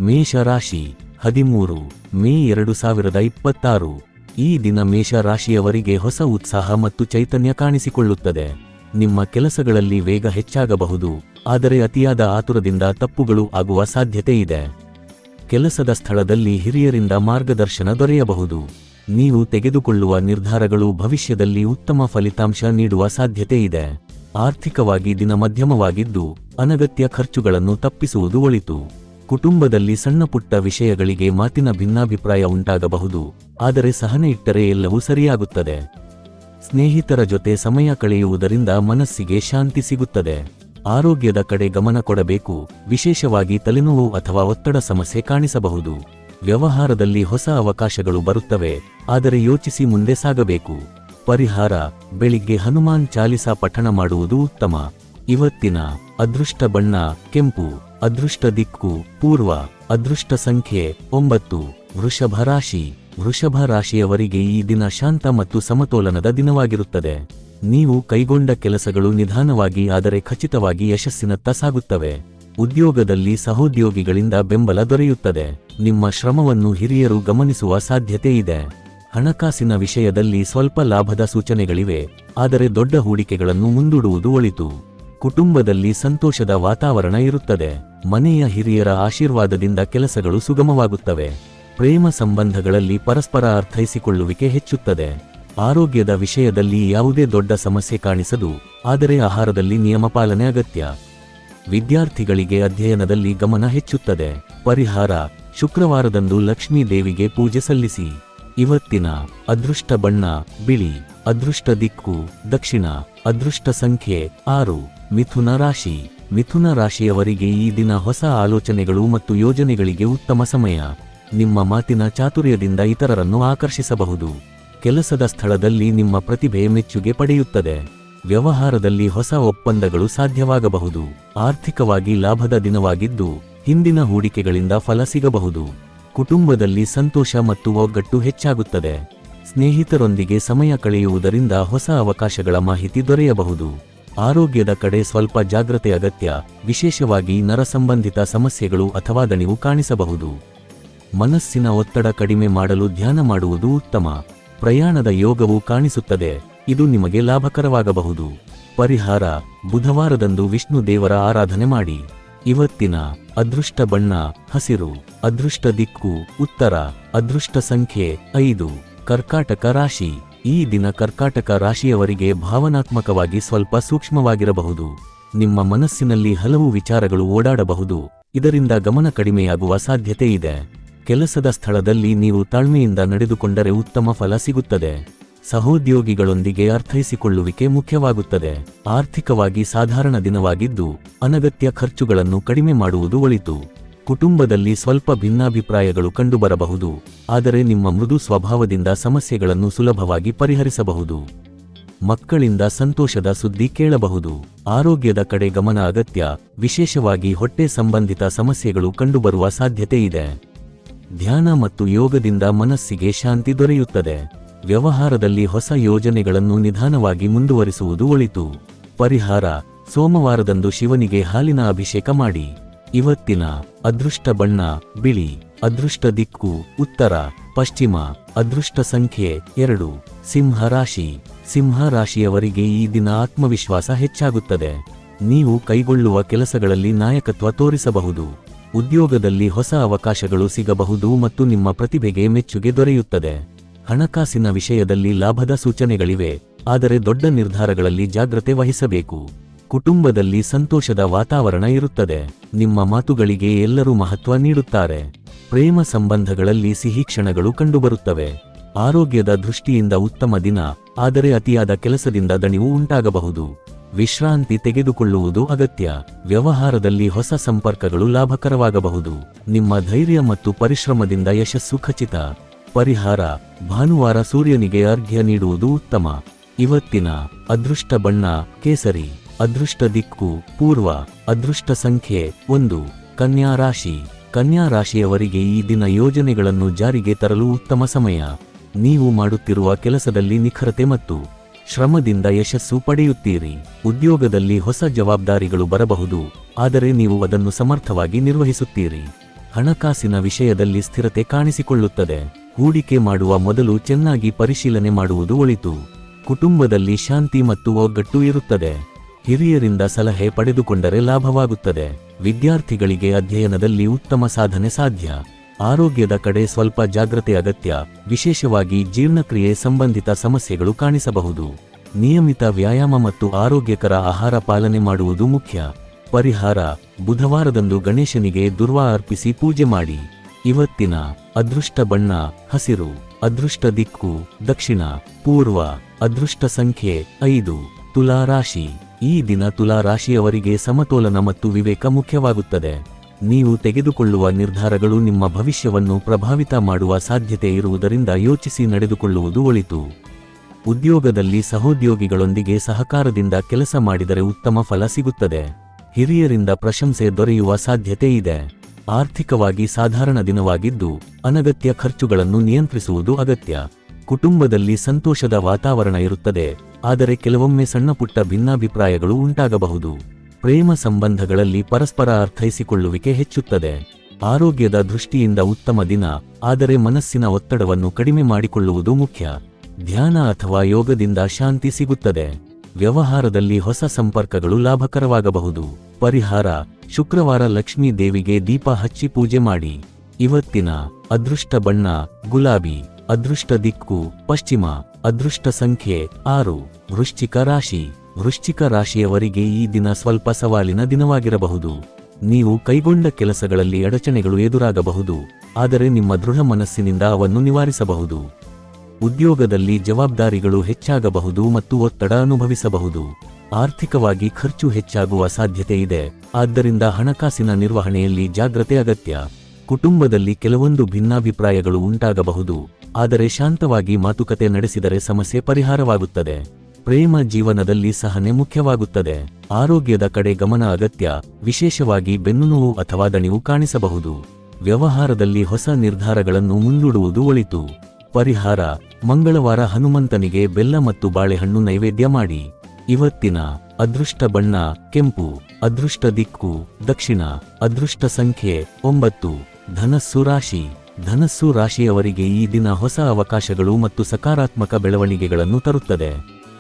ಮೇಷರಾಶಿ 13 ಮೇ 2026. ಈ ದಿನ ಮೇಷ ರಾಶಿಯವರಿಗೆ ಹೊಸ ಉತ್ಸಾಹ ಮತ್ತು ಚೈತನ್ಯ ಕಾಣಿಸಿಕೊಳ್ಳುತ್ತದೆ. ನಿಮ್ಮ ಕೆಲಸಗಳಲ್ಲಿ ವೇಗ ಹೆಚ್ಚಾಗಬಹುದು, ಆದರೆ ಅತಿಯಾದ ಆತುರದಿಂದ ತಪ್ಪುಗಳು ಆಗುವ ಸಾಧ್ಯತೆ ಇದೆ. ಕೆಲಸದ ಸ್ಥಳದಲ್ಲಿ ಹಿರಿಯರಿಂದ ಮಾರ್ಗದರ್ಶನ ದೊರೆಯಬಹುದು. ನೀವು ತೆಗೆದುಕೊಳ್ಳುವ ನಿರ್ಧಾರಗಳು ಭವಿಷ್ಯದಲ್ಲಿ ಉತ್ತಮ ಫಲಿತಾಂಶ ನೀಡುವ ಸಾಧ್ಯತೆ ಇದೆ. ಆರ್ಥಿಕವಾಗಿ ದಿನ ಮಧ್ಯಮವಾಗಿದ್ದು, ಅನಗತ್ಯ ಖರ್ಚುಗಳನ್ನು ತಪ್ಪಿಸುವುದು ಒಳಿತು. ಕುಟುಂಬದಲ್ಲಿ ಸಣ್ಣಪುಟ್ಟ ವಿಷಯಗಳಿಗೆ ಮಾತಿನ ಭಿನ್ನಾಭಿಪ್ರಾಯ ಉಂಟಾಗಬಹುದು, ಆದರೆ ಸಹನೆ ಇಟ್ಟರೆ ಎಲ್ಲವೂ ಸರಿಯಾಗುತ್ತದೆ. ಸ್ನೇಹಿತರ ಜೊತೆ ಸಮಯ ಕಳೆಯುವುದರಿಂದ ಮನಸ್ಸಿಗೆ ಶಾಂತಿ ಸಿಗುತ್ತದೆ. ಆರೋಗ್ಯದ ಕಡೆ ಗಮನ ಕೊಡಬೇಕು, ವಿಶೇಷವಾಗಿ ತಲೆನೋವು ಅಥವಾ ಒತ್ತಡ ಸಮಸ್ಯೆ ಕಾಣಿಸಬಹುದು. ವ್ಯವಹಾರದಲ್ಲಿ ಹೊಸ ಅವಕಾಶಗಳು ಬರುತ್ತವೆ, ಆದರೆ ಯೋಚಿಸಿ ಮುಂದೆ ಸಾಗಬೇಕು. ಪರಿಹಾರ: ಬೆಳಿಗ್ಗೆ ಹನುಮಾನ್ ಚಾಲಿಸಾ ಪಠಣ ಮಾಡುವುದು ಉತ್ತಮ. ಇವತ್ತಿನ ಅದೃಷ್ಟ ಬಣ್ಣ ಕೆಂಪು. ಅದೃಷ್ಟ ದಿಕ್ಕು ಪೂರ್ವ. ಅದೃಷ್ಟ ಸಂಖ್ಯೆ 9. ವೃಷಭ ರಾಶಿ. ವೃಷಭ ರಾಶಿಯವರಿಗೆ ಈ ದಿನ ಶಾಂತ ಮತ್ತು ಸಮತೋಲನದ ದಿನವಾಗಿರುತ್ತದೆ. ನೀವು ಕೈಗೊಂಡ ಕೆಲಸಗಳು ನಿಧಾನವಾಗಿ ಆದರೆ ಖಚಿತವಾಗಿ ಯಶಸ್ಸಿನತ್ತ ಸಾಗುತ್ತವೆ. ಉದ್ಯೋಗದಲ್ಲಿ ಸಹೋದ್ಯೋಗಿಗಳಿಂದ ಬೆಂಬಲ ದೊರೆಯುತ್ತದೆ. ನಿಮ್ಮ ಶ್ರಮವನ್ನು ಹಿರಿಯರು ಗಮನಿಸುವ ಸಾಧ್ಯತೆ ಇದೆ. ಹಣಕಾಸಿನ ವಿಷಯದಲ್ಲಿ ಸ್ವಲ್ಪ ಲಾಭದ ಸೂಚನೆಗಳಿವೆ, ಆದರೆ ದೊಡ್ಡ ಹೂಡಿಕೆಗಳನ್ನು ಮುಂದೂಡುವುದು ಒಳಿತು. ಕುಟುಂಬದಲ್ಲಿ ಸಂತೋಷದ ವಾತಾವರಣ ಇರುತ್ತದೆ. ಮನೆಯ ಹಿರಿಯರ ಆಶೀರ್ವಾದದಿಂದ ಕೆಲಸಗಳು ಸುಗಮವಾಗುತ್ತವೆ. ಪ್ರೇಮ ಸಂಬಂಧಗಳಲ್ಲಿ ಪರಸ್ಪರ ಅರ್ಥೈಸಿಕೊಳ್ಳುವಿಕೆ ಹೆಚ್ಚುತ್ತದೆ. ಆರೋಗ್ಯದ ವಿಷಯದಲ್ಲಿ ಯಾವುದೇ ದೊಡ್ಡ ಸಮಸ್ಯೆ ಕಾಣಿಸದು, ಆದರೆ ಆಹಾರದಲ್ಲಿ ನಿಯಮ ಪಾಲನೆ ಅಗತ್ಯ. ವಿದ್ಯಾರ್ಥಿಗಳಿಗೆ ಅಧ್ಯಯನದಲ್ಲಿ ಗಮನ ಹೆಚ್ಚುತ್ತದೆ. ಪರಿಹಾರ: ಶುಕ್ರವಾರದಂದು ಲಕ್ಷ್ಮೀ ದೇವಿಗೆ ಪೂಜೆ ಸಲ್ಲಿಸಿ. ಇವತ್ತಿನ ಅದೃಷ್ಟ ಬಣ್ಣ ಬಿಳಿ. ಅದೃಷ್ಟ ದಿಕ್ಕು ದಕ್ಷಿಣ. ಅದೃಷ್ಟ ಸಂಖ್ಯೆ 6. ಮಿಥುನ ರಾಶಿ. ಮಿಥುನ ರಾಶಿಯವರಿಗೆ ಈ ದಿನ ಹೊಸ ಆಲೋಚನೆಗಳು ಮತ್ತು ಯೋಜನೆಗಳಿಗೆ ಉತ್ತಮ ಸಮಯ. ನಿಮ್ಮ ಮಾತಿನ ಚಾತುರ್ಯದಿಂದ ಇತರರನ್ನು ಆಕರ್ಷಿಸಬಹುದು. ಕೆಲಸದ ಸ್ಥಳದಲ್ಲಿ ನಿಮ್ಮ ಪ್ರತಿಭೆ ಮೆಚ್ಚುಗೆ ಪಡೆಯುತ್ತದೆ. ವ್ಯವಹಾರದಲ್ಲಿ ಹೊಸ ಒಪ್ಪಂದಗಳು ಸಾಧ್ಯವಾಗಬಹುದು. ಆರ್ಥಿಕವಾಗಿ ಲಾಭದ ದಿನವಾಗಿದ್ದು, ಹಿಂದಿನ ಹೂಡಿಕೆಗಳಿಂದ ಫಲ ಸಿಗಬಹುದು. ಕುಟುಂಬದಲ್ಲಿ ಸಂತೋಷ ಮತ್ತು ಒಗ್ಗಟ್ಟು ಹೆಚ್ಚಾಗುತ್ತದೆ. ಸ್ನೇಹಿತರೊಂದಿಗೆ ಸಮಯ ಕಳೆಯುವುದರಿಂದ ಹೊಸ ಅವಕಾಶಗಳ ಮಾಹಿತಿ ದೊರೆಯಬಹುದು. ಆರೋಗ್ಯದ ಕಡೆ ಸ್ವಲ್ಪ ಜಾಗ್ರತೆ ಅಗತ್ಯ, ವಿಶೇಷವಾಗಿ ನರ ಸಂಬಂಧಿತ ಸಮಸ್ಯೆಗಳು ಅಥವಾ ದಣಿವು ಕಾಣಿಸಬಹುದು. ಮನಸ್ಸಿನ ಒತ್ತಡ ಕಡಿಮೆ ಮಾಡಲು ಧ್ಯಾನ ಮಾಡುವುದು ಉತ್ತಮ. ಪ್ರಯಾಣದ ಯೋಗವು ಕಾಣಿಸುತ್ತದೆ, ಇದು ನಿಮಗೆ ಲಾಭಕರವಾಗಬಹುದು. ಪರಿಹಾರ: ಬುಧವಾರದಂದು ವಿಷ್ಣು ದೇವರ ಆರಾಧನೆ ಮಾಡಿ. ಇವತ್ತಿನ ಅದೃಷ್ಟ ಬಣ್ಣ ಹಸಿರು. ಅದೃಷ್ಟ ದಿಕ್ಕು ಉತ್ತರ. ಅದೃಷ್ಟ ಸಂಖ್ಯೆ 5. ಕರ್ಕಾಟಕ ರಾಶಿ. ಈ ದಿನ ಕರ್ಕಾಟಕ ರಾಶಿಯವರಿಗೆ ಭಾವನಾತ್ಮಕವಾಗಿ ಸ್ವಲ್ಪ ಸೂಕ್ಷ್ಮವಾಗಿರಬಹುದು. ನಿಮ್ಮ ಮನಸ್ಸಿನಲ್ಲಿ ಹಲವು ವಿಚಾರಗಳು ಓಡಾಡಬಹುದು, ಇದರಿಂದ ಗಮನ ಕಡಿಮೆಯಾಗುವ ಸಾಧ್ಯತೆ ಇದೆ. ಕೆಲಸದ ಸ್ಥಳದಲ್ಲಿ ನೀವು ತಾಳ್ಮೆಯಿಂದ ನಡೆದುಕೊಂಡರೆ ಉತ್ತಮ ಫಲ ಸಿಗುತ್ತದೆ. ಸಹೋದ್ಯೋಗಿಗಳೊಂದಿಗೆ ಅರ್ಥೈಸಿಕೊಳ್ಳುವಿಕೆ ಮುಖ್ಯವಾಗುತ್ತದೆ. ಆರ್ಥಿಕವಾಗಿ ಸಾಧಾರಣ ದಿನವಾಗಿದ್ದು, ಅನಗತ್ಯ ಖರ್ಚುಗಳನ್ನು ಕಡಿಮೆ ಮಾಡುವುದು ಒಳಿತು. ಕುಟುಂಬದಲ್ಲಿ ಸ್ವಲ್ಪ ಭಿನ್ನಾಭಿಪ್ರಾಯಗಳು ಕಂಡುಬರಬಹುದು, ಆದರೆ ನಿಮ್ಮ ಮೃದು ಸ್ವಭಾವದಿಂದ ಸಮಸ್ಯೆಗಳನ್ನು ಸುಲಭವಾಗಿ ಪರಿಹರಿಸಬಹುದು. ಮಕ್ಕಳಿಂದ ಸಂತೋಷದ ಸುದ್ದಿ ಕೇಳಬಹುದು. ಆರೋಗ್ಯದ ಕಡೆ ಗಮನ ಅಗತ್ಯ, ವಿಶೇಷವಾಗಿ ಹೊಟ್ಟೆ ಸಂಬಂಧಿತ ಸಮಸ್ಯೆಗಳು ಕಂಡುಬರುವ ಸಾಧ್ಯತೆ ಇದೆ. ಧ್ಯಾನ ಮತ್ತು ಯೋಗದಿಂದ ಮನಸ್ಸಿಗೆ ಶಾಂತಿ ದೊರೆಯುತ್ತದೆ. ವ್ಯವಹಾರದಲ್ಲಿ ಹೊಸ ಯೋಜನೆಗಳನ್ನು ನಿಧಾನವಾಗಿ ಮುಂದುವರಿಸುವುದು ಒಳಿತು. ಪರಿಹಾರ: ಸೋಮವಾರದಂದು ಶಿವನಿಗೆ ಹಾಲಿನ ಅಭಿಷೇಕ ಮಾಡಿ. ಇವತ್ತಿನ ಅದೃಷ್ಟ ಬಣ್ಣ ಬಿಳಿ. ಅದೃಷ್ಟ ದಿಕ್ಕು ಉತ್ತರ ಪಶ್ಚಿಮ. ಅದೃಷ್ಟ ಸಂಖ್ಯೆ 2. ಸಿಂಹ ರಾಶಿ. ಸಿಂಹ ರಾಶಿಯವರಿಗೆ ಈ ದಿನ ಆತ್ಮವಿಶ್ವಾಸ ಹೆಚ್ಚಾಗುತ್ತದೆ. ನೀವು ಕೈಗೊಳ್ಳುವ ಕೆಲಸಗಳಲ್ಲಿ ನಾಯಕತ್ವ ತೋರಿಸಬಹುದು. ಉದ್ಯೋಗದಲ್ಲಿ ಹೊಸ ಅವಕಾಶಗಳು ಸಿಗಬಹುದು ಮತ್ತು ನಿಮ್ಮ ಪ್ರತಿಭೆಗೆ ಮೆಚ್ಚುಗೆ ದೊರೆಯುತ್ತದೆ. ಹಣಕಾಸಿನ ವಿಷಯದಲ್ಲಿ ಲಾಭದ ಸೂಚನೆಗಳಿವೆ, ಆದರೆ ದೊಡ್ಡ ನಿರ್ಧಾರಗಳಲ್ಲಿ ಜಾಗ್ರತೆ ವಹಿಸಬೇಕು. ಕುಟುಂಬದಲ್ಲಿ ಸಂತೋಷದ ವಾತಾವರಣ ಇರುತ್ತದೆ. ನಿಮ್ಮ ಮಾತುಗಳಿಗೆ ಎಲ್ಲರೂ ಮಹತ್ವ ನೀಡುತ್ತಾರೆ. ಪ್ರೇಮ ಸಂಬಂಧಗಳಲ್ಲಿ ಸಿಹಿ ಕ್ಷಣಗಳು ಕಂಡುಬರುತ್ತವೆ. ಆರೋಗ್ಯದ ದೃಷ್ಟಿಯಿಂದ ಉತ್ತಮ ದಿನ, ಆದರೆ ಅತಿಯಾದ ಕೆಲಸದಿಂದ ದಣಿವು ಉಂಟಾಗಬಹುದು. ವಿಶ್ರಾಂತಿ ತೆಗೆದುಕೊಳ್ಳುವುದು ಅಗತ್ಯ. ವ್ಯವಹಾರದಲ್ಲಿ ಹೊಸ ಸಂಪರ್ಕಗಳು ಲಾಭಕರವಾಗಬಹುದು. ನಿಮ್ಮ ಧೈರ್ಯ ಮತ್ತು ಪರಿಶ್ರಮದಿಂದ ಯಶಸ್ಸು ಖಚಿತ. ಪರಿಹಾರ: ಭಾನುವಾರ ಸೂರ್ಯನಿಗೆ ಅರ್ಘ್ಯ ನೀಡುವುದು ಉತ್ತಮ. ಇವತ್ತಿನ ಅದೃಷ್ಟ ಬಣ್ಣ ಕೇಸರಿ. ಅದೃಷ್ಟ ದಿಕ್ಕು ಪೂರ್ವ. ಅದೃಷ್ಟ ಸಂಖ್ಯೆ 1. ಕನ್ಯಾ ರಾಶಿ. ಕನ್ಯಾ ರಾಶಿಯವರಿಗೆ ಈ ದಿನ ಯೋಜನೆಗಳನ್ನು ಜಾರಿಗೆ ತರಲು ಉತ್ತಮ ಸಮಯ. ನೀವು ಮಾಡುತ್ತಿರುವ ಕೆಲಸದಲ್ಲಿ ನಿಖರತೆ ಮತ್ತು ಶ್ರಮದಿಂದ ಯಶಸ್ಸು ಪಡೆಯುತ್ತೀರಿ. ಉದ್ಯೋಗದಲ್ಲಿ ಹೊಸ ಜವಾಬ್ದಾರಿಗಳು ಬರಬಹುದು, ಆದರೆ ನೀವು ಅದನ್ನು ಸಮರ್ಥವಾಗಿ ನಿರ್ವಹಿಸುತ್ತೀರಿ. ಹಣಕಾಸಿನ ವಿಷಯದಲ್ಲಿ ಸ್ಥಿರತೆ ಕಾಣಿಸಿಕೊಳ್ಳುತ್ತದೆ. ಹೂಡಿಕೆ ಮಾಡುವ ಮೊದಲು ಚೆನ್ನಾಗಿ ಪರಿಶೀಲನೆ ಮಾಡುವುದು ಒಳಿತು. ಕುಟುಂಬದಲ್ಲಿ ಶಾಂತಿ ಮತ್ತು ಒಗ್ಗಟ್ಟು ಇರುತ್ತದೆ. ಹಿರಿಯರಿಂದ ಸಲಹೆ ಪಡೆದುಕೊಂಡರೆ ಲಾಭವಾಗುತ್ತದೆ. ವಿದ್ಯಾರ್ಥಿಗಳಿಗೆ ಅಧ್ಯಯನದಲ್ಲಿ ಉತ್ತಮ ಸಾಧನೆ ಸಾಧ್ಯ. ಆರೋಗ್ಯದ ಕಡೆ ಸ್ವಲ್ಪ ಜಾಗ್ರತೆ ಅಗತ್ಯ, ವಿಶೇಷವಾಗಿ ಜೀರ್ಣಕ್ರಿಯೆ ಸಂಬಂಧಿತ ಸಮಸ್ಯೆಗಳು ಕಾಣಿಸಬಹುದು. ನಿಯಮಿತ ವ್ಯಾಯಾಮ ಮತ್ತು ಆರೋಗ್ಯಕರ ಆಹಾರ ಪಾಲನೆ ಮಾಡುವುದು ಮುಖ್ಯ. ಪರಿಹಾರ: ಬುಧವಾರದಂದು ಗಣೇಶನಿಗೆ ದುರ್ವಾ ಅರ್ಪಿಸಿ ಪೂಜೆ ಮಾಡಿ. ಇವತ್ತಿನ ಅದೃಷ್ಟ ಬಣ್ಣ ಹಸಿರು. ಅದೃಷ್ಟ ದಿಕ್ಕು ದಕ್ಷಿಣ ಪೂರ್ವ. ಅದೃಷ್ಟ ಸಂಖ್ಯೆ 5. ತುಲಾ ರಾಶಿ. ಈ ದಿನ ತುಲಾ ರಾಶಿಯವರಿಗೆ ಸಮತೋಲನ ಮತ್ತು ವಿವೇಕ ಮುಖ್ಯವಾಗುತ್ತದೆ. ನೀವು ತೆಗೆದುಕೊಳ್ಳುವ ನಿರ್ಧಾರಗಳು ನಿಮ್ಮ ಭವಿಷ್ಯವನ್ನು ಪ್ರಭಾವಿತ ಮಾಡುವ ಸಾಧ್ಯತೆ ಇರುವುದರಿಂದ ಯೋಚಿಸಿ ನಡೆದುಕೊಳ್ಳುವುದು ಒಳಿತು. ಉದ್ಯೋಗದಲ್ಲಿ ಸಹೋದ್ಯೋಗಿಗಳೊಂದಿಗೆ ಸಹಕಾರದಿಂದ ಕೆಲಸ ಮಾಡಿದರೆ ಉತ್ತಮ ಫಲ ಸಿಗುತ್ತದೆ. ಹಿರಿಯರಿಂದ ಪ್ರಶಂಸೆ ದೊರೆಯುವ ಸಾಧ್ಯತೆ ಇದೆ. ಆರ್ಥಿಕವಾಗಿ ಸಾಧಾರಣ ದಿನವಾಗಿದ್ದು, ಅನಗತ್ಯ ಖರ್ಚುಗಳನ್ನು ನಿಯಂತ್ರಿಸುವುದು ಅಗತ್ಯ. ಕುಟುಂಬದಲ್ಲಿ ಸಂತೋಷದ ವಾತಾವರಣ ಇರುತ್ತದೆ, ಆದರೆ ಕೆಲವೊಮ್ಮೆ ಸಣ್ಣಪುಟ್ಟ ಭಿನ್ನಾಭಿಪ್ರಾಯಗಳು ಉಂಟಾಗಬಹುದು. ಪ್ರೇಮ ಸಂಬಂಧಗಳಲ್ಲಿ ಪರಸ್ಪರ ಅರ್ಥೈಸಿಕೊಳ್ಳುವಿಕೆ ಹೆಚ್ಚುತ್ತದೆ. ಆರೋಗ್ಯದ ದೃಷ್ಟಿಯಿಂದ ಉತ್ತಮ ದಿನ, ಆದರೆ ಮನಸ್ಸಿನ ಒತ್ತಡವನ್ನು ಕಡಿಮೆ ಮಾಡಿಕೊಳ್ಳುವುದು ಮುಖ್ಯ. ಧ್ಯಾನ ಅಥವಾ ಯೋಗದಿಂದ ಶಾಂತಿ ಸಿಗುತ್ತದೆ. ವ್ಯವಹಾರದಲ್ಲಿ ಹೊಸ ಸಂಪರ್ಕಗಳು ಲಾಭಕರವಾಗಬಹುದು. ಪರಿಹಾರ: ಶುಕ್ರವಾರ ಲಕ್ಷ್ಮೀ ದೇವಿಗೆ ದೀಪ ಹಚ್ಚಿ ಪೂಜೆ ಮಾಡಿ. ಇವತ್ತಿನ ಅದೃಷ್ಟ ಬಣ್ಣ ಗುಲಾಬಿ. ಅದೃಷ್ಟ ದಿಕ್ಕು ಪಶ್ಚಿಮ. ಅದೃಷ್ಟ ಸಂಖ್ಯೆ 6. ವೃಶ್ಚಿಕ ರಾಶಿ. ವೃಶ್ಚಿಕ ರಾಶಿಯವರಿಗೆ ಈ ದಿನ ಸ್ವಲ್ಪ ಸವಾಲಿನ ದಿನವಾಗಿರಬಹುದು. ನೀವು ಕೈಗೊಂಡ ಕೆಲಸಗಳಲ್ಲಿ ಅಡಚಣೆಗಳು ಎದುರಾಗಬಹುದು, ಆದರೆ ನಿಮ್ಮ ದೃಢ ಮನಸ್ಸಿನಿಂದ ಅವನ್ನು ನಿವಾರಿಸಬಹುದು. ಉದ್ಯೋಗದಲ್ಲಿ ಜವಾಬ್ದಾರಿಗಳು ಹೆಚ್ಚಾಗಬಹುದು ಮತ್ತು ಒತ್ತಡ ಅನುಭವಿಸಬಹುದು. ಆರ್ಥಿಕವಾಗಿ ಖರ್ಚು ಹೆಚ್ಚಾಗುವ ಸಾಧ್ಯತೆ ಇದೆ, ಆದ್ದರಿಂದ ಹಣಕಾಸಿನ ನಿರ್ವಹಣೆಯಲ್ಲಿ ಜಾಗ್ರತೆ ಅಗತ್ಯ. ಕುಟುಂಬದಲ್ಲಿ ಕೆಲವೊಂದು ಭಿನ್ನಾಭಿಪ್ರಾಯಗಳು ಉಂಟಾಗಬಹುದು, ಆದರೆ ಶಾಂತವಾಗಿ ಮಾತುಕತೆ ನಡೆಸಿದರೆ ಸಮಸ್ಯೆ ಪರಿಹಾರವಾಗುತ್ತದೆ. ಪ್ರೇಮ ಜೀವನದಲ್ಲಿ ಸಹನೆ ಮುಖ್ಯವಾಗುತ್ತದೆ. ಆರೋಗ್ಯದ ಕಡೆ ಗಮನ ಅಗತ್ಯ, ವಿಶೇಷವಾಗಿ ಬೆನ್ನುನೋವು ಅಥವಾ ದಣಿವು ಕಾಣಿಸಬಹುದು. ವ್ಯವಹಾರದಲ್ಲಿ ಹೊಸ ನಿರ್ಧಾರಗಳನ್ನು ಮುಂದೂಡುವುದು ಒಳಿತು. ಪರಿಹಾರ: ಮಂಗಳವಾರ ಹನುಮಂತನಿಗೆ ಬೆಲ್ಲ ಮತ್ತು ಬಾಳೆಹಣ್ಣು ನೈವೇದ್ಯ ಮಾಡಿ. ಇವತ್ತಿನ ಅದೃಷ್ಟ ಬಣ್ಣ ಕೆಂಪು. ಅದೃಷ್ಟ ದಿಕ್ಕು ದಕ್ಷಿಣ. ಅದೃಷ್ಟ ಸಂಖ್ಯೆ 9. ಧನಸ್ಸು ರಾಶಿ. ಧನಸ್ಸು ರಾಶಿಯವರಿಗೆ ಈ ದಿನ ಹೊಸ ಅವಕಾಶಗಳು ಮತ್ತು ಸಕಾರಾತ್ಮಕ ಬೆಳವಣಿಗೆಗಳನ್ನು ತರುತ್ತದೆ.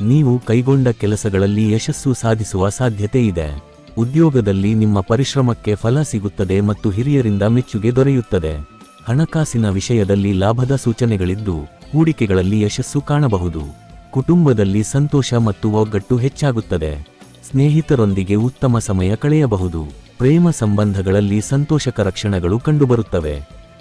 ನೀವು ಕೈಗೊಂಡ ಕೆಲಸಗಳಲ್ಲಿ ಯಶಸ್ಸು ಸಾಧಿಸುವ ಸಾಧ್ಯತೆ ಇದೆ. ಉದ್ಯೋಗದಲ್ಲಿ ನಿಮ್ಮ ಪರಿಶ್ರಮಕ್ಕೆ ಫಲ ಸಿಗುತ್ತದೆ ಮತ್ತು ಹಿರಿಯರಿಂದ ಮೆಚ್ಚುಗೆ ದೊರೆಯುತ್ತದೆ. ಹಣಕಾಸಿನ ವಿಷಯದಲ್ಲಿ ಲಾಭದ ಸೂಚನೆಗಳಿದ್ದು, ಹೂಡಿಕೆಗಳಲ್ಲಿ ಯಶಸ್ಸು ಕಾಣಬಹುದು. ಕುಟುಂಬದಲ್ಲಿ ಸಂತೋಷ ಮತ್ತು ಒಗ್ಗಟ್ಟು ಹೆಚ್ಚಾಗುತ್ತದೆ. ಸ್ನೇಹಿತರೊಂದಿಗೆ ಉತ್ತಮ ಸಮಯ ಕಳೆಯಬಹುದು. ಪ್ರೇಮ ಸಂಬಂಧಗಳಲ್ಲಿ ಸಂತೋಷಕರ ಕ್ಷಣಗಳು ಕಂಡುಬರುತ್ತವೆ.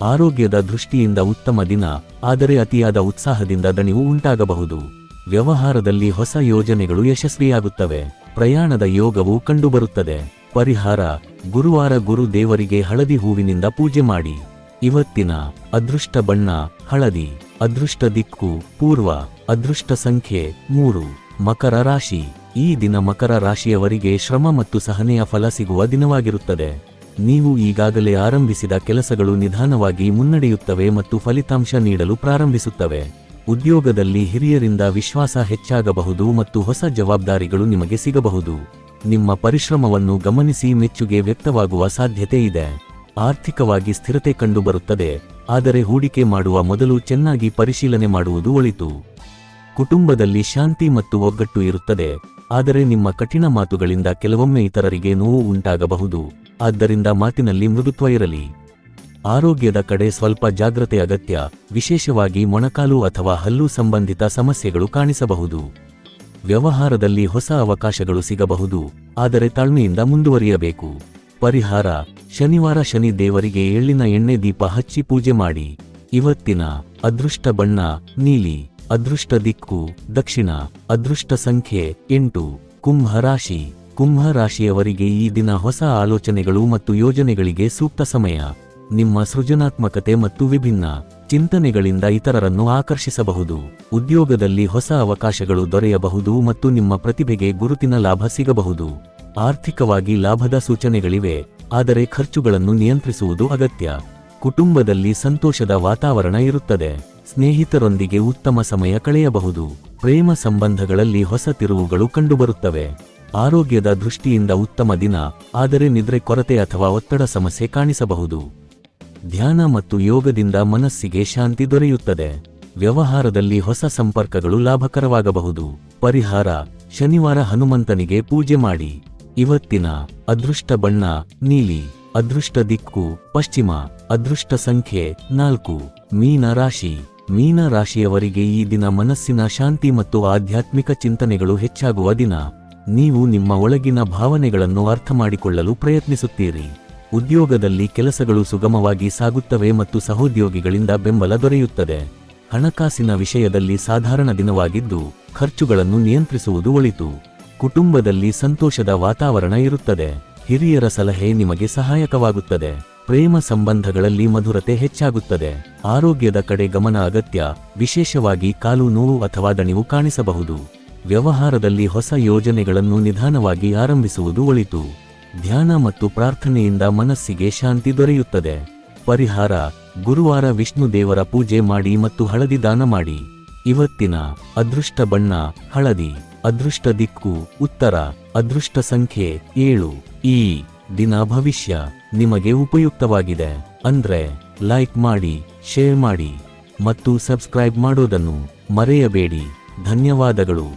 ಆರೋಗ್ಯದ ದೃಷ್ಟಿಯಿಂದ ಉತ್ತಮ ದಿನ, ಆದರೆ ಅತಿಯಾದ ಉತ್ಸಾಹದಿಂದ ದಣಿವು ಉಂಟಾಗಬಹುದು. ವ್ಯವಹಾರದಲ್ಲಿ ಹೊಸ ಯೋಜನೆಗಳು ಯಶಸ್ವಿಯಾಗುತ್ತವೆ. ಪ್ರಯಾಣದ ಯೋಗವು ಕಂಡುಬರುತ್ತದೆ. ಪರಿಹಾರ: ಗುರುವಾರ ಗುರು ದೇವರಿಗೆ ಹಳದಿ ಹೂವಿನಿಂದ ಪೂಜೆ ಮಾಡಿ. ಇವತ್ತಿನ ಅದೃಷ್ಟ ಬಣ್ಣ ಹಳದಿ. ಅದೃಷ್ಟ ದಿಕ್ಕು ಪೂರ್ವ. ಅದೃಷ್ಟ ಸಂಖ್ಯೆ 3. ಮಕರ ರಾಶಿ. ಈ ದಿನ ಮಕರ ರಾಶಿಯವರಿಗೆ ಶ್ರಮ ಮತ್ತು ಸಹನೆಯ ಫಲ ಸಿಗುವ ದಿನವಾಗಿರುತ್ತದೆ. ನೀವು ಈಗಾಗಲೇ ಆರಂಭಿಸಿದ ಕೆಲಸಗಳು ನಿಧಾನವಾಗಿ ಮುನ್ನಡೆಯುತ್ತವೆ ಮತ್ತು ಫಲಿತಾಂಶ ನೀಡಲು ಪ್ರಾರಂಭಿಸುತ್ತವೆ. ಉದ್ಯೋಗದಲ್ಲಿ ಹಿರಿಯರಿಂದ ವಿಶ್ವಾಸ ಹೆಚ್ಚಾಗಬಹುದು ಮತ್ತು ಹೊಸ ಜವಾಬ್ದಾರಿಗಳು ನಿಮಗೆ ಸಿಗಬಹುದು. ನಿಮ್ಮ ಪರಿಶ್ರಮವನ್ನು ಗಮನಿಸಿ ಮೆಚ್ಚುಗೆ ವ್ಯಕ್ತವಾಗುವ ಸಾಧ್ಯತೆ ಇದೆ. ಆರ್ಥಿಕವಾಗಿ ಸ್ಥಿರತೆ ಕಂಡುಬರುತ್ತದೆ, ಆದರೆ ಹೂಡಿಕೆ ಮಾಡುವ ಮೊದಲು ಚೆನ್ನಾಗಿ ಪರಿಶೀಲನೆ ಮಾಡುವುದು ಒಳಿತು. ಕುಟುಂಬದಲ್ಲಿ ಶಾಂತಿ ಮತ್ತು ಒಗ್ಗಟ್ಟು ಇರುತ್ತದೆ, ಆದರೆ ನಿಮ್ಮ ಕಠಿಣ ಮಾತುಗಳಿಂದ ಕೆಲವೊಮ್ಮೆ ಇತರರಿಗೆ ನೋವು ಉಂಟಾಗಬಹುದು, ಆದ್ದರಿಂದ ಮಾತಿನಲ್ಲಿ ಮೃದುತ್ವ ಇರಲಿ. ಆರೋಗ್ಯದ ಕಡೆ ಸ್ವಲ್ಪ ಜಾಗ್ರತೆ ಅಗತ್ಯ, ವಿಶೇಷವಾಗಿ ಮೊಣಕಾಲು ಅಥವಾ ಹಲ್ಲು ಸಂಬಂಧಿತ ಸಮಸ್ಯೆಗಳು ಕಾಣಿಸಬಹುದು. ವ್ಯವಹಾರದಲ್ಲಿ ಹೊಸ ಅವಕಾಶಗಳು ಸಿಗಬಹುದು, ಆದರೆ ತಾಳ್ಮೆಯಿಂದ ಮುಂದುವರಿಯಬೇಕು. ಪರಿಹಾರ: ಶನಿವಾರ ಶನಿ ದೇವರಿಗೆ ಎಳ್ಳಿನ ಎಣ್ಣೆ ದೀಪ ಹಚ್ಚಿ ಪೂಜೆ ಮಾಡಿ. ಇವತ್ತಿನ ಅದೃಷ್ಟ ಬಣ್ಣ ನೀಲಿ. ಅದೃಷ್ಟ ದಿಕ್ಕು ದಕ್ಷಿಣ. ಅದೃಷ್ಟ ಸಂಖ್ಯೆ 8. ಕುಂಭ ರಾಶಿ. ಕುಂಭ ರಾಶಿಯವರಿಗೆ ಈ ದಿನ ಹೊಸ ಆಲೋಚನೆಗಳು ಮತ್ತು ಯೋಜನೆಗಳಿಗೆ ಸೂಕ್ತ ಸಮಯ. ನಿಮ್ಮ ಸೃಜನಾತ್ಮಕತೆ ಮತ್ತು ವಿಭಿನ್ನ ಚಿಂತನೆಗಳಿಂದ ಇತರರನ್ನು ಆಕರ್ಷಿಸಬಹುದು. ಉದ್ಯೋಗದಲ್ಲಿ ಹೊಸ ಅವಕಾಶಗಳು ದೊರೆಯಬಹುದು ಮತ್ತು ನಿಮ್ಮ ಪ್ರತಿಭೆಗೆ ಗುರುತಿನ ಲಾಭ ಸಿಗಬಹುದು. ಆರ್ಥಿಕವಾಗಿ ಲಾಭದ ಸೂಚನೆಗಳಿವೆ, ಆದರೆ ಖರ್ಚುಗಳನ್ನು ನಿಯಂತ್ರಿಸುವುದು ಅಗತ್ಯ. ಕುಟುಂಬದಲ್ಲಿ ಸಂತೋಷದ ವಾತಾವರಣ ಇರುತ್ತದೆ. ಸ್ನೇಹಿತರೊಂದಿಗೆ ಉತ್ತಮ ಸಮಯ ಕಳೆಯಬಹುದು. ಪ್ರೇಮ ಸಂಬಂಧಗಳಲ್ಲಿ ಹೊಸ ತಿರುವುಗಳು ಕಂಡುಬರುತ್ತವೆ. ಆರೋಗ್ಯದ ದೃಷ್ಟಿಯಿಂದ ಉತ್ತಮ ದಿನ, ಆದರೆ ನಿದ್ರೆ ಕೊರತೆ ಅಥವಾ ಒತ್ತಡ ಸಮಸ್ಯೆ ಕಾಣಿಸಬಹುದು. ಧ್ಯಾನ ಮತ್ತು ಯೋಗದಿಂದ ಮನಸ್ಸಿಗೆ ಶಾಂತಿ ದೊರೆಯುತ್ತದೆ. ವ್ಯವಹಾರದಲ್ಲಿ ಹೊಸ ಸಂಪರ್ಕಗಳು ಲಾಭಕರವಾಗಬಹುದು. ಪರಿಹಾರ: ಶನಿವಾರ ಹನುಮಂತನಿಗೆ ಪೂಜೆ ಮಾಡಿ. ಇವತ್ತಿನ ಅದೃಷ್ಟ ಬಣ್ಣ ನೀಲಿ. ಅದೃಷ್ಟ ದಿಕ್ಕು ಪಶ್ಚಿಮ. ಅದೃಷ್ಟ ಸಂಖ್ಯೆ 4. ಮೀನ ರಾಶಿ. ಮೀನ ರಾಶಿಯವರಿಗೆ ಈ ದಿನ ಮನಸ್ಸಿನ ಶಾಂತಿ ಮತ್ತು ಆಧ್ಯಾತ್ಮಿಕ ಚಿಂತನೆಗಳು ಹೆಚ್ಚಾಗುವ ದಿನ. ನೀವು ನಿಮ್ಮ ಒಳಗಿನ ಭಾವನೆಗಳನ್ನು ಅರ್ಥಮಾಡಿಕೊಳ್ಳಲು ಪ್ರಯತ್ನಿಸುತ್ತೀರಿ. ಉದ್ಯೋಗದಲ್ಲಿ ಕೆಲಸಗಳು ಸುಗಮವಾಗಿ ಸಾಗುತ್ತವೆ ಮತ್ತು ಸಹೋದ್ಯೋಗಿಗಳಿಂದ ಬೆಂಬಲ ದೊರೆಯುತ್ತದೆ. ಹಣಕಾಸಿನ ವಿಷಯದಲ್ಲಿ ಸಾಧಾರಣ ದಿನವಾಗಿದ್ದು, ಖರ್ಚುಗಳನ್ನು ನಿಯಂತ್ರಿಸುವುದು ಒಳಿತು. ಕುಟುಂಬದಲ್ಲಿ ಸಂತೋಷದ ವಾತಾವರಣ ಇರುತ್ತದೆ. ಹಿರಿಯರ ಸಲಹೆ ನಿಮಗೆ ಸಹಾಯಕವಾಗುತ್ತದೆ. ಪ್ರೇಮ ಸಂಬಂಧಗಳಲ್ಲಿ ಮಧುರತೆ ಹೆಚ್ಚಾಗುತ್ತದೆ. ಆರೋಗ್ಯದ ಕಡೆ ಗಮನ ಅಗತ್ಯ, ವಿಶೇಷವಾಗಿ ಕಾಲು ನೋವು ಅಥವಾ ದಣಿವು ಕಾಣಿಸಬಹುದು. ವ್ಯವಹಾರದಲ್ಲಿ ಹೊಸ ಯೋಜನೆಗಳನ್ನು ನಿಧಾನವಾಗಿ ಆರಂಭಿಸುವುದು ಒಳಿತು. ಧ್ಯಾನ ಮತ್ತು ಪ್ರಾರ್ಥನೆಯಿಂದ ಮನಸ್ಸಿಗೆ ಶಾಂತಿ ದೊರೆಯುತ್ತದೆ. ಪರಿಹಾರ: ಗುರುವಾರ ವಿಷ್ಣು ದೇವರ ಪೂಜೆ ಮಾಡಿ ಮತ್ತು ಹಳದಿ ದಾನ ಮಾಡಿ. ಇವತ್ತಿನ ಅದೃಷ್ಟ ಬಣ್ಣ ಹಳದಿ. ಅದೃಷ್ಟ ದಿಕ್ಕು ಉತ್ತರ. ಅದೃಷ್ಟ ಸಂಖ್ಯೆ 7. ಈ ದಿನ ಭವಿಷ್ಯ ನಿಮಗೆ ಉಪಯುಕ್ತವಾಗಿದೆ. ಅಂದ್ರೆ ಲೈಕ್ ಮಾಡಿ, ಶೇರ್ ಮಾಡಿ ಮತ್ತು ಸಬ್ಸ್ಕ್ರೈಬ್ ಮಾಡೋದನ್ನು ಮರೆಯಬೇಡಿ. ಧನ್ಯವಾದಗಳು.